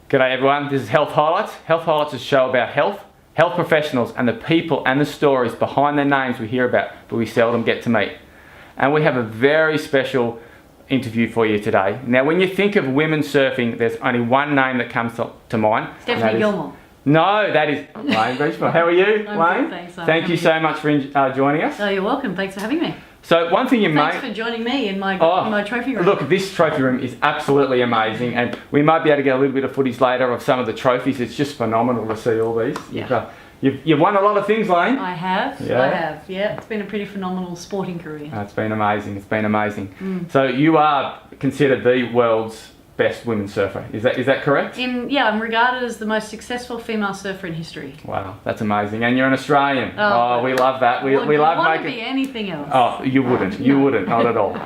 G'day everyone, this is Health Highlights. Health Highlights is a show about health professionals and the people and the stories behind their names we hear about but we seldom get to meet. And we have a very special interview for you today. Now when you think of women surfing, there's only one name that comes to mind. Stephanie Gilmore. No, that is Layne Beachley. How are you, I'm Layne? good, thanks. Thank you so much for joining us. Oh, you're welcome. Thanks for having me. So one thing you Thanks for joining me in my trophy room. Look, this trophy room is absolutely amazing, and we might be able to get a little bit of footage later of some of the trophies. It's just phenomenal to see all these. Yeah. You've won a lot of things, Layne. I have. Yeah. I have. Yeah, it's been a pretty phenomenal sporting career. It's been amazing. It's been amazing. So you are considered the world's best women surfer. Is that correct? I'm regarded as the most successful female surfer in history. Wow, that's amazing. And you're an Australian. Oh, we love that. We love want making. To be anything else. Oh, you wouldn't. You wouldn't. Not at all.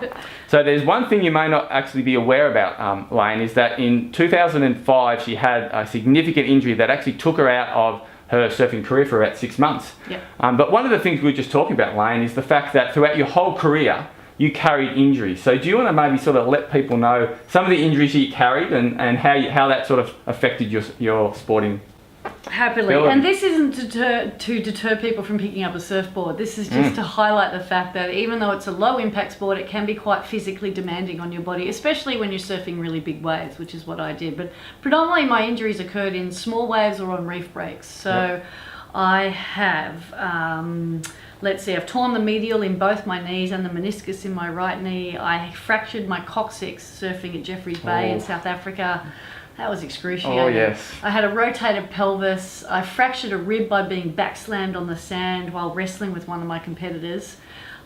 So there's one thing you may not actually be aware about, Layne, is that in 2005 she had a significant injury that actually took her out of her surfing career for about 6 months. Yep. But one of the things we were just talking about, Layne, is the fact that throughout your whole career you carried injuries. So do you want to maybe sort of let people know some of the injuries you carried and how that sort of affected your sporting? Happily. ability? And this isn't to deter people from picking up a surfboard. This is just to highlight the fact that even though it's a low impact sport, it can be quite physically demanding on your body, especially when you're surfing really big waves, which is what I did. But predominantly my injuries occurred in small waves or on reef breaks. So I have, let's see, I've torn the medial in both my knees and the meniscus in my right knee. I fractured my coccyx surfing at Jeffreys Bay in South Africa. That was excruciating. Oh, yes. I had a rotated pelvis. I fractured a rib by being backslammed on the sand while wrestling with one of my competitors.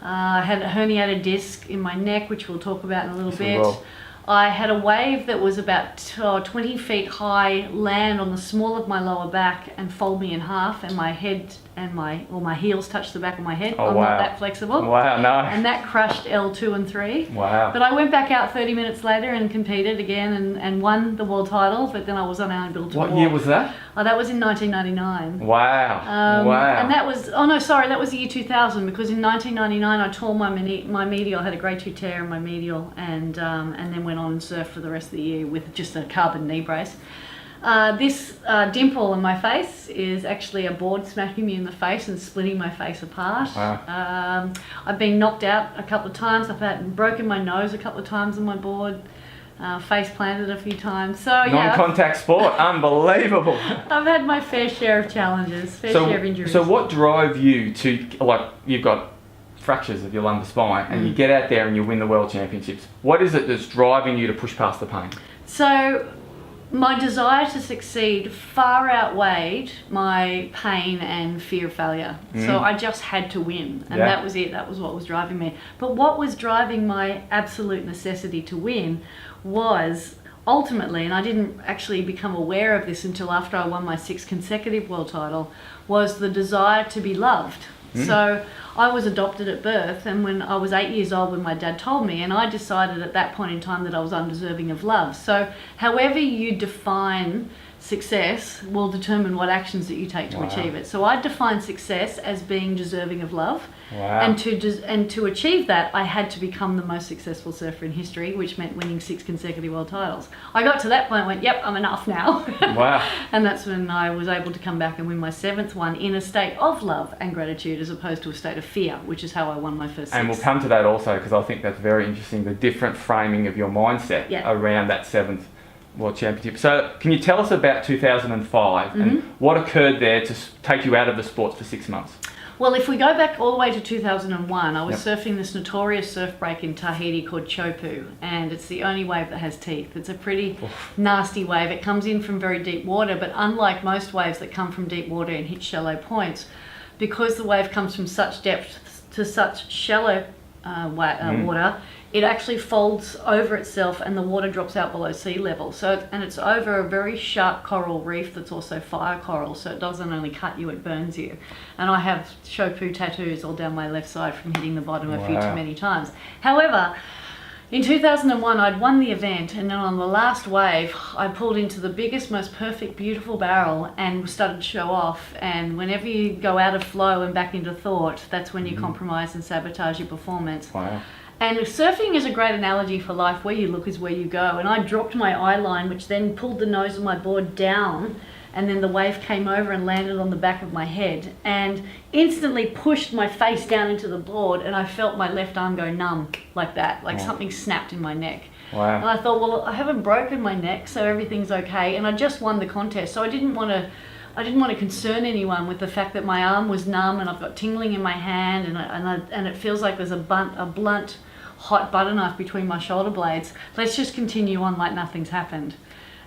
I had a herniated disc in my neck, which we'll talk about in a little bit. Well. I had a wave that was about 20 feet high land on the small of my lower back and fold me in half, and my head and my heels touched the back of my head. Oh, I'm wow. not that flexible. Wow, no. And that crushed L2 and 3. Wow. But I went back out 30 minutes later and competed again and won the world title, but then I was unable to walk. What year was that? Oh, that was in 1999. Wow. Wow. And that was, that was the year 2000, because in 1999 I tore my medial. I had a grade 2 tear in my medial, and then went on and surfed for the rest of the year with just a carbon knee brace. This dimple in my face is actually a board smacking me in the face and splitting my face apart. Wow. I've been knocked out a couple of times. I've broken my nose a couple of times on my board. Face planted a few times. So Non-contact sport, unbelievable. I've had my fair share of challenges, share of injuries. So what drove you to, like, you've got fractures of your lumbar spine and you get out there and you win the world championships. What is it that's driving you to push past the pain? So my desire to succeed far outweighed my pain and fear of failure. So I just had to win, and that was it. That was what was driving me. But what was driving my absolute necessity to win was ultimately, and I didn't actually become aware of this until after I won my 6th consecutive world title, was the desire to be loved. So I was adopted at birth, and when I was 8 years old when my dad told me, and I decided at that point in time that I was undeserving of love. So however you define success will determine what actions that you take to achieve it. So I define success as being deserving of love. Wow. And to achieve that, I had to become the most successful surfer in history, which meant winning 6 consecutive world titles. I got to that point and went, yep, I'm enough now. Wow. And that's when I was able to come back and win my 7th one in a state of love and gratitude, as opposed to a state of fear, which is how I won my first 6. And we'll come to that also, because I think that's very interesting, the different framing of your mindset around that 7th World Championship. So can you tell us about 2005 and what occurred there to take you out of the sports for 6 months? Well, if we go back all the way to 2001, I was surfing this notorious surf break in Tahiti called Chopu, and it's the only wave that has teeth. It's a pretty nasty wave. It comes in from very deep water, but unlike most waves that come from deep water and hit shallow points, because the wave comes from such depth to such shallow water, it actually folds over itself and the water drops out below sea level. So, and it's over a very sharp coral reef that's also fire coral, so it doesn't only cut you, it burns you. And I have Chopu tattoos all down my left side from hitting the bottom a few too many times. However, in 2001, I'd won the event, and then on the last wave, I pulled into the biggest, most perfect, beautiful barrel and started to show off. And whenever you go out of flow and back into thought, that's when you compromise and sabotage your performance. Wow. And surfing is a great analogy for life. Where you look is where you go. And I dropped my eye line, which then pulled the nose of my board down, and then the wave came over and landed on the back of my head and instantly pushed my face down into the board, and I felt my left arm go numb like that, like something snapped in my neck. Wow. And I thought, well, I haven't broken my neck, so everything's okay. And I just won the contest, so I didn't want to concern anyone with the fact that my arm was numb and I've got tingling in my hand, and it feels like there's a blunt, hot butter knife between my shoulder blades. Let's just continue on like nothing's happened.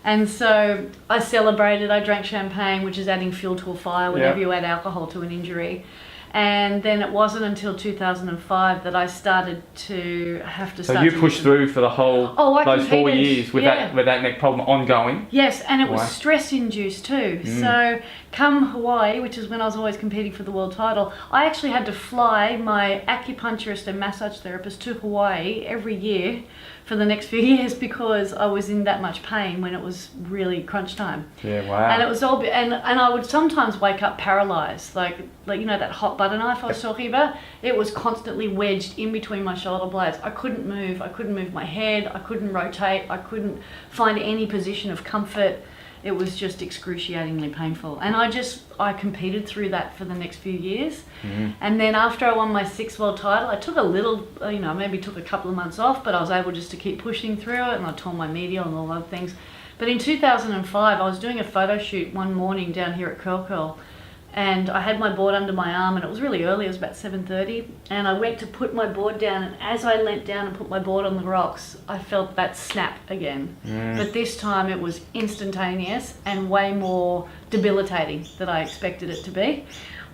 And so I celebrated. I drank champagne, which is adding fuel to a fire whenever you add alcohol to an injury. And then it wasn't until 2005 that I started to have to start. So you pushed through for the whole those 4 years with that neck problem ongoing. Yes, and it was stress induced too. So come Hawaii, which is when I was always competing for the world title, I actually had to fly my acupuncturist and massage therapist to Hawaii every year for the next few years because I was in that much pain when it was really crunch time. Yeah, wow. And it was all, and I would sometimes wake up paralyzed, like you know that hot butter knife I was talking about. It was constantly wedged in between my shoulder blades. I couldn't move. I couldn't move my head. I couldn't rotate. I couldn't find any position of comfort. It was just excruciatingly painful. And I competed through that for the next few years. And then after I won my 6th world title, I took a little, maybe took a couple of months off, but I was able just to keep pushing through it, and I tore my medial and all other things. But in 2005, I was doing a photo shoot one morning down here at Curl Curl, and I had my board under my arm, and it was really early, it was about 7:30, and I went to put my board down, and as I leant down and put my board on the rocks, I felt that snap again. But this time it was instantaneous and way more debilitating than I expected it to be.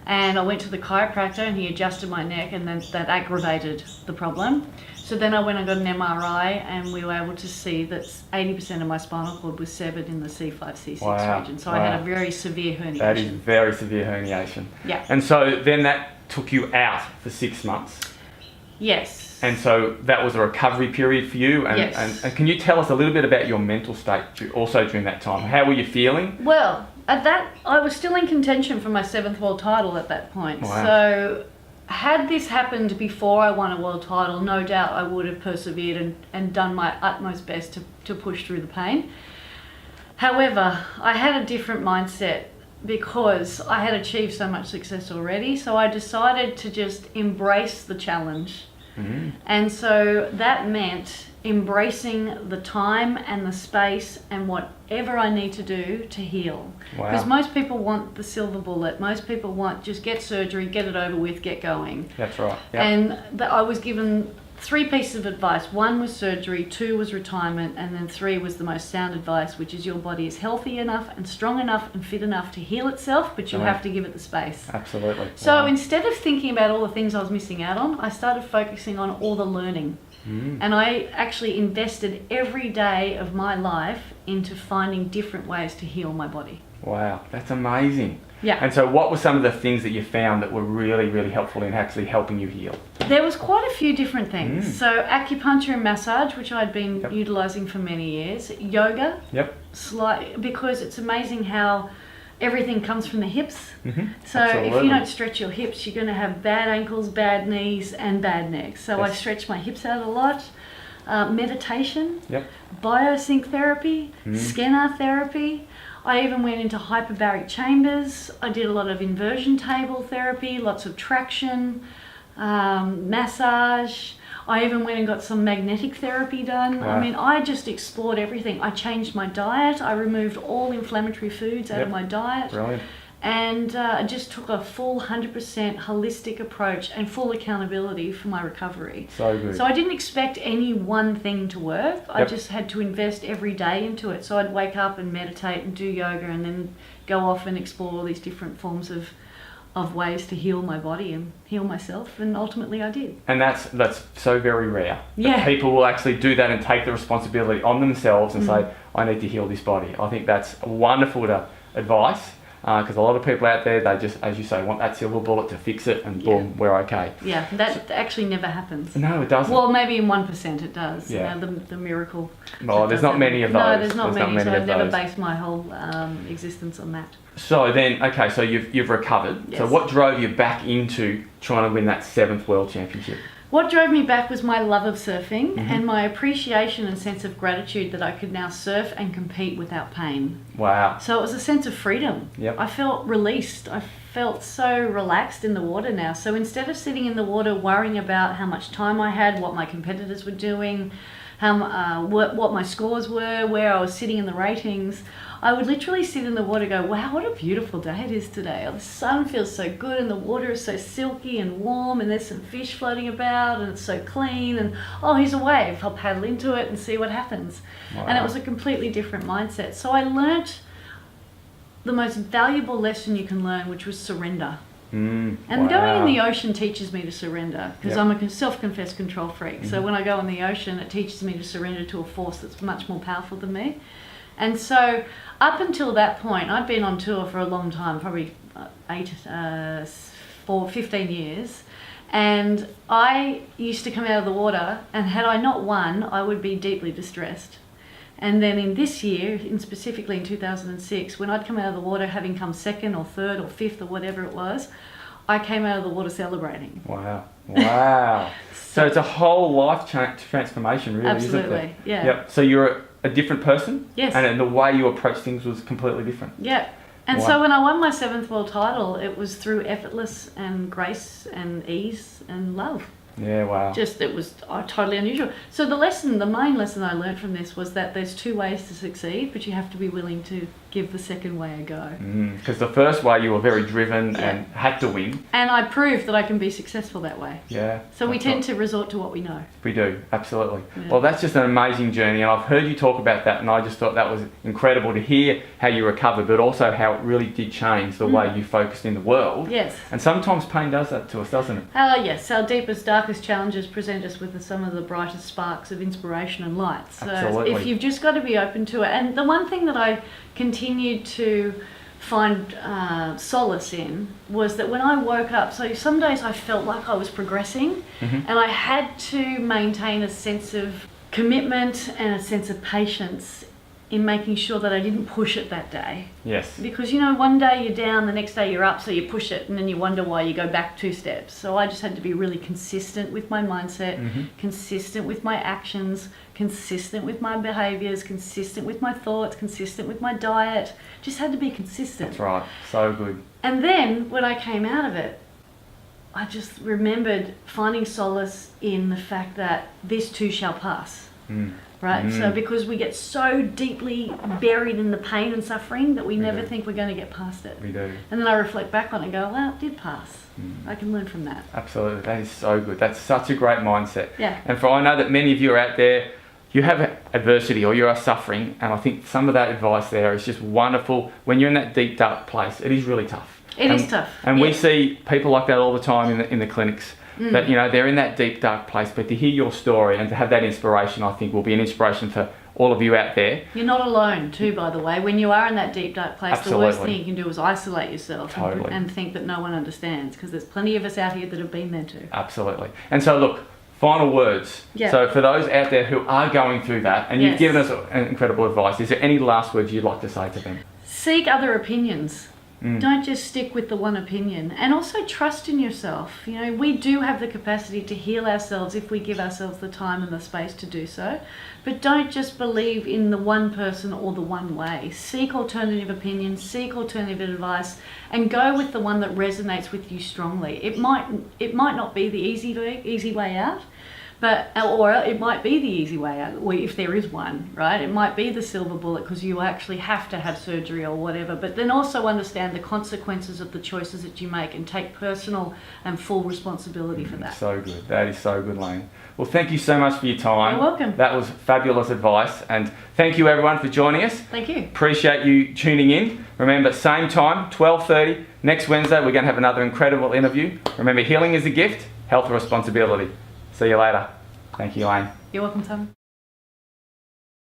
And I went to the chiropractor and he adjusted my neck, and then that aggravated the problem. So then I went and got an MRI, and we were able to see that 80% of my spinal cord was severed in the C5, C6 region. So I had a very severe herniation. That is very severe herniation. Yeah. And so then that took you out for 6 months. Yes. And so that was a recovery period for you. And, Yes. and can you tell us a little bit about your mental state also during that time? How were you feeling? Well, at that, I was still in contention for my 7th world title at that point. Wow. So had this happened before I won a world title, no doubt I would have persevered and done my utmost best to push through the pain. However, I had a different mindset because I had achieved so much success already. So I decided to just embrace the challenge. And so that meant embracing the time and the space and whatever I need to do to heal. Because most people want the silver bullet. Most people want just get surgery, get it over with, get going. That's right. Yep. And I was given 3 pieces of advice. 1 was surgery, 2 was retirement, and then 3 was the most sound advice, which is your body is healthy enough and strong enough and fit enough to heal itself, but you have to give it the space. Absolutely. So instead of thinking about all the things I was missing out on, I started focusing on all the learning. And I actually invested every day of my life into finding different ways to heal my body. Wow, that's amazing. Yeah. And so what were some of the things that you found that were really, really helpful in actually helping you heal? There was quite a few different things. So acupuncture and massage, which I'd been utilising for many years. Yoga. Because it's amazing how everything comes from the hips. So Absolutely. if you don't stretch your hips, you're going to have bad ankles, bad knees, and bad necks. So I stretch my hips out a lot. Meditation, biosync therapy, scanner therapy. I even went into hyperbaric chambers. I did a lot of inversion table therapy, lots of traction, massage. I even went and got some magnetic therapy done. Wow. I mean, I just explored everything. I changed my diet. I removed all inflammatory foods out of my diet. Brilliant. And I just took a full 100% holistic approach and full accountability for my recovery. So good. So I didn't expect any one thing to work. I just had to invest every day into it. So I'd wake up and meditate and do yoga, and then go off and explore all these different forms of ways to heal my body and heal myself, and ultimately I did. And that's so very rare. Yeah. That people will actually do that and take the responsibility on themselves and say, I need to heal this body. I think that's wonderful advice. Because a lot of people out there, they just, as you say, want that silver bullet to fix it, and boom, we're okay. Yeah, that actually never happens. No, it doesn't. Well, maybe in 1% it does. Yeah. You know, the miracle. Oh, there's not many of those. No, there's not many, so I've never those. based my whole existence on that. So then, okay, so you've recovered. Yes. So what drove you back into trying to win that 7th World Championship? What drove me back was my love of surfing and my appreciation and sense of gratitude that I could now surf and compete without pain. Wow. So it was a sense of freedom. Yep. I felt released. I felt so relaxed in the water now. So instead of sitting in the water worrying about how much time I had, what my competitors were doing, what my scores were, where I was sitting in the ratings, I would literally sit in the water and go, wow, what a beautiful day it is today. Oh, the sun feels so good and the water is so silky and warm and there's some fish floating about and it's so clean and oh, here's a wave. I'll paddle into it and see what happens. Wow. And it was a completely different mindset. So I learnt the most valuable lesson you can learn, which was surrender. And going in the ocean teaches me to surrender because I'm a self-confessed control freak. So when I go in the ocean, it teaches me to surrender to a force that's much more powerful than me. And so up until that point, I'd been on tour for a long time, probably 15 years. And I used to come out of the water and had I not won, I would be deeply distressed. And then in this year, specifically in 2006, when I'd come out of the water having come second or third or fifth or whatever it was, I came out of the water celebrating. Wow. Wow. So it's a whole life transformation, really, isn't it? Absolutely, yeah. Yep. So you're a different person? Yes. And the way you approach things was completely different? Yeah. And so when I won my 7th world title, it was through effortless and grace and ease and love. Yeah, wow. It was totally unusual. So the main lesson I learned from this was that there's 2 ways to succeed, but you have to be willing to give the second way a go. Because the first way you were very driven and had to win. And I proved that I can be successful that way. Yeah. So we tend to resort to what we know. We do, absolutely. Yeah. Well, that's just an amazing journey, and I've heard you talk about that, and I just thought that was incredible to hear how you recovered, but also how it really did change the way you focused in the world. Yes. And sometimes pain does that to us, doesn't it? Yes. Our deepest, darkest challenges present us with some of the brightest sparks of inspiration and light. So Absolutely. if you've just got to be open to it. And the one thing that I continued to find solace in was that when I woke up, so some days I felt like I was progressing and I had to maintain a sense of commitment and a sense of patience in making sure that I didn't push it that day. Yes. Because, one day you're down, the next day you're up, so you push it, and then you wonder why you go back 2 steps. So I just had to be really consistent with my mindset, consistent with my actions, consistent with my behaviours, consistent with my thoughts, consistent with my diet. Just had to be consistent. That's right. So good. And then, when I came out of it, I just remembered finding solace in the fact that this too shall pass. Right? So because we get so deeply buried in the pain and suffering that we never think we're going to get past it. We do. And then I reflect back on it and go, well, it did pass. I can learn from that. Absolutely. That is so good. That's such a great mindset. Yeah. And I know that many of you are out there, you have adversity or you are suffering, and I think some of that advice there is just wonderful. When you're in that deep, dark place, it is really tough. It is tough. And we see people like that all the time in the clinics. That they're in that deep dark place, but to hear your story and to have that inspiration, I think will be an inspiration for all of you out there. You're not alone too, by the way. When you are in that deep dark place, Absolutely. The worst thing you can do is isolate yourself and think that no one understands, because there's plenty of us out here that have been there too. Absolutely. And so look, final words. Yeah. So for those out there who are going through that, and you've given us incredible advice, is there any last words you'd like to say to them? Seek other opinions. Don't just stick with the one opinion, and also trust in yourself. We do have the capacity to heal ourselves if we give ourselves the time and the space to do so, but don't just believe in the one person or the one way. Seek alternative opinions, seek alternative advice, and go with the one that resonates with you strongly. It might not be the easy way out, or it might be the easy way out, if there is one, right? It might be the silver bullet because you actually have to have surgery or whatever, but then also understand the consequences of the choices that you make and take personal and full responsibility for that. So good. That is so good, Layne. Well, thank you so much for your time. You're welcome. That was fabulous advice, and thank you everyone for joining us. Thank you. Appreciate you tuning in. Remember, same time, 12:30, next Wednesday, we're going to have another incredible interview. Remember, healing is a gift, health a responsibility. See you later. Thank you, Layne. You're welcome, Tom.